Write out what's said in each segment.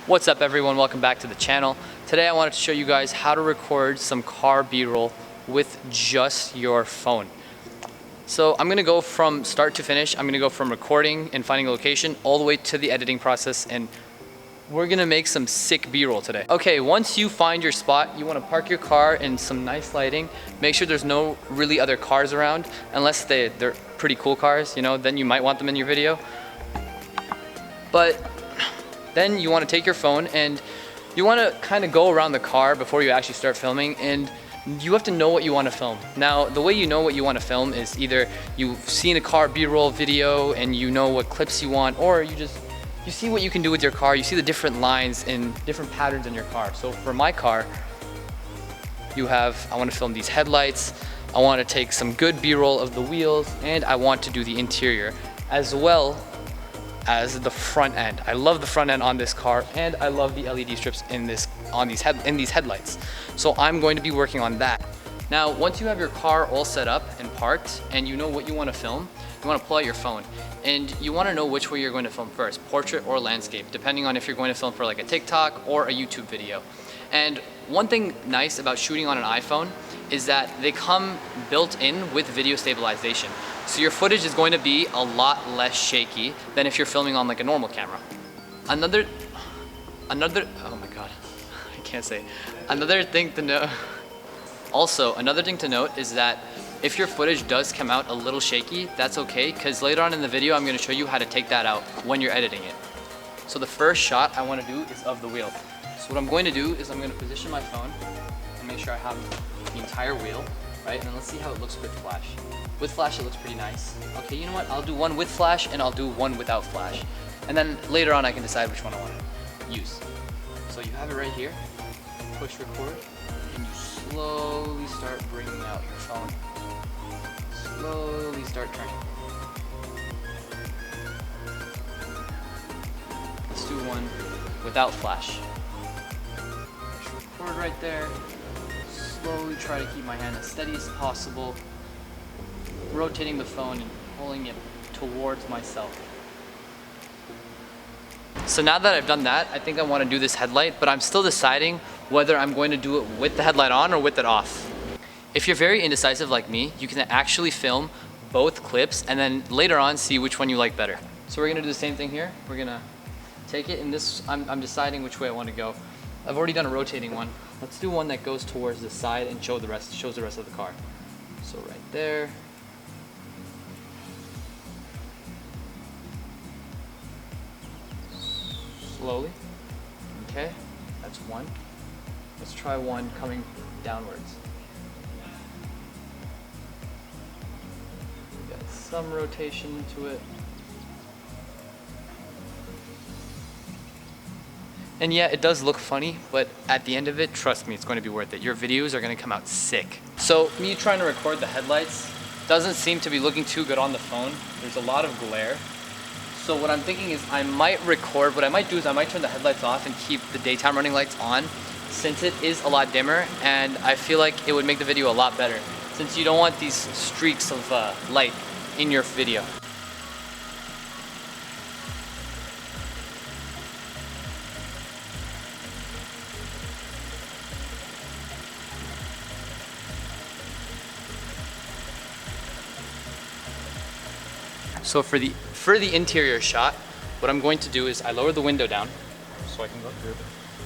What's up everyone, welcome back to the channel. Today I wanted to show you guys how to record some car B-roll with just your phone. So I'm gonna go from start to finish. I'm gonna go from recording and finding a location all the way to the editing process, and we're gonna make some sick B-roll today. Okay, once you find your spot, you wanna park your car in some nice lighting. Make sure there's no really other cars around, unless they're pretty cool cars, you know, then you might want them in your video. But then you want to take your phone and you want to kind of go around the car before you actually start filming, and you have to know what you want to film. Now, the way you know what you want to film is either you've seen a car B-roll video and you know what clips you want, or you see what you can do with your car. You see the different lines and different patterns in your car. So for my car, I want to film these headlights, I want to take some good B-roll of the wheels, and I want to do the interior as well as the front end. I love the front end on this car, and I love the LED strips in these headlights. So I'm going to be working on that. Now, once you have your car all set up and parked, and you know what you want to film, you want to pull out your phone, and you want to know which way you're going to film first, portrait or landscape, depending on if you're going to film for like a TikTok or a YouTube video. And one thing nice about shooting on an iPhone is that they come built in with video stabilization. So your footage is going to be a lot less shaky than if you're filming on like a normal camera. Another, oh my God, I can't say. Another thing to note is that if your footage does come out a little shaky, that's okay, because later on in the video, I'm gonna show you how to take that out when you're editing it. So the first shot I wanna do is of the wheel. So what I'm going to do is I'm gonna position my phone and make sure I have the entire wheel, right? And then let's see how it looks with flash. With flash, it looks pretty nice. Okay, you know what? I'll do one with flash and I'll do one without flash. And then later on, I can decide which one I want to use. So you have it right here. Push record, and you slowly start bringing out your phone. Slowly start turning. Let's do one without flash. Push record right there. Slowly try to keep my hand as steady as possible, rotating the phone and pulling it towards myself. So now that I've done that, I think I want to do this headlight, but I'm still deciding whether I'm going to do it with the headlight on or with it off. If you're very indecisive like me, you can actually film both clips and then later on see which one you like better. So we're going to do the same thing here. We're going to take it in this, I'm deciding which way I want to go. I've already done a rotating one. Let's do one that goes towards the side and shows the rest of the car. So right there. Slowly. Okay, that's one. Let's try one coming downwards. Got some rotation to it. And yeah, it does look funny, but at the end of it, trust me, it's going to be worth it. Your videos are going to come out sick. So me trying to record the headlights doesn't seem to be looking too good on the phone. There's a lot of glare. So what I'm thinking is what I might do is I might turn the headlights off and keep the daytime running lights on, since it is a lot dimmer, and I feel like it would make the video a lot better, since you don't want these streaks of light in your video. So for the interior shot, what I'm going to do is I lower the window down so I can go through.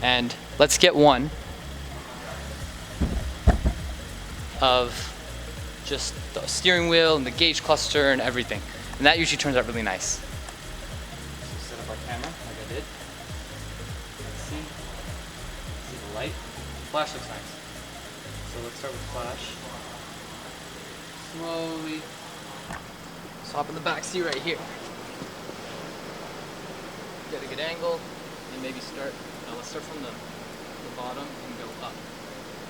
And let's get one of just the steering wheel and the gauge cluster and everything. And that usually turns out really nice. So set up our camera like I did. Let's see the light. Flash looks nice. So let's start with flash. Slowly. Hop in the back seat right here. Get a good angle, and maybe let's start from the bottom and go up.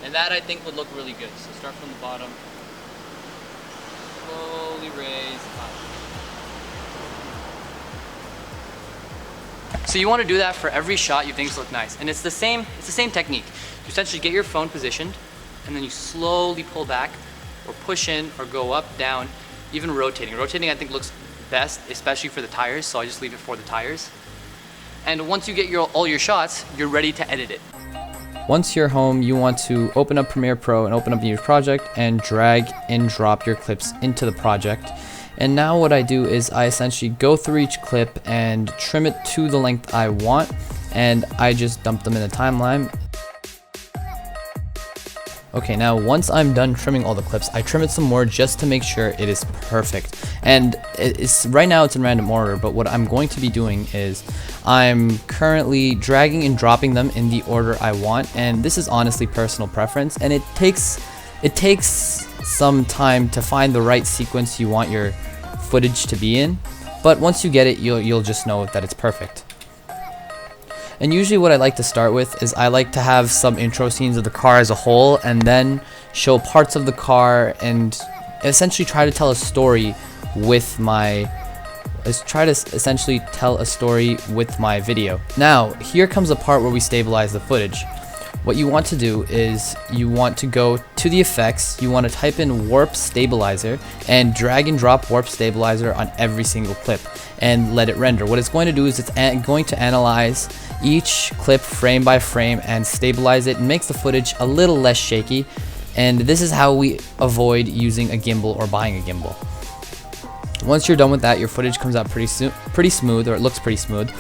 And that I think would look really good. So start from the bottom, slowly raise up. So you want to do that for every shot you think look nice. And it's the same technique. You essentially get your phone positioned, and then you slowly pull back, or push in, or go up, down, even rotating. Rotating I think looks best, especially for the tires, so I just leave it for the tires. And once you get all your shots, you're ready to edit it. Once you're home, you want to open up Premiere Pro and open up a new project and drag and drop your clips into the project. And now what I do is I essentially go through each clip and trim it to the length I want, and I just dump them in the timeline. Okay, now once I'm done trimming all the clips, I trim it some more just to make sure it is perfect. And right now it's in random order, but what I'm going to be doing is I'm currently dragging and dropping them in the order I want, and this is honestly personal preference, and it takes some time to find the right sequence you want your footage to be in, but once you get it, you'll just know that it's perfect. And usually what I like to start with is I like to have some intro scenes of the car as a whole, and then show parts of the car and essentially try to tell a story with my video. Now, here comes the part where we stabilize the footage. What you want to do is you want to go to the effects, you want to type in warp stabilizer and drag and drop warp stabilizer on every single clip and let it render. What it's going to do is it's going to analyze each clip frame by frame and stabilize it and makes the footage a little less shaky. And this is how we avoid using a gimbal or buying a gimbal. Once you're done with that, your footage comes out pretty smooth, or it looks pretty smooth.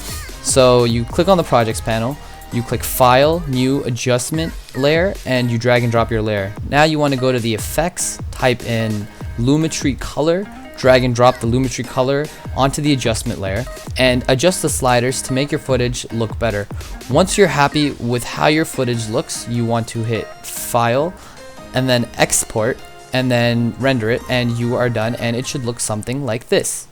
So you click on the projects panel, you click File, New Adjustment Layer, and you drag and drop your layer. Now you want to go to the effects, type in Lumetri Color, drag and drop the Lumetri Color onto the adjustment layer, and adjust the sliders to make your footage look better. Once you're happy with how your footage looks, you want to hit File, and then Export, and then render it, and you are done, and it should look something like this.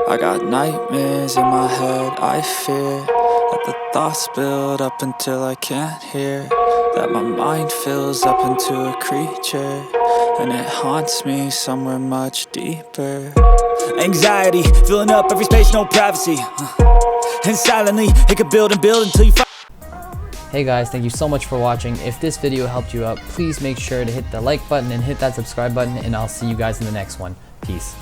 I got nightmares in my head, I fear that the thoughts build up until I can't hear, that my mind fills up into a creature, and it haunts me somewhere much deeper. Anxiety, filling up every space, no privacy, and silently, it could build and build until you find. Hey guys, thank you so much for watching. If this video helped you out, please make sure to hit the like button and hit that subscribe button, and I'll see you guys in the next one. Peace.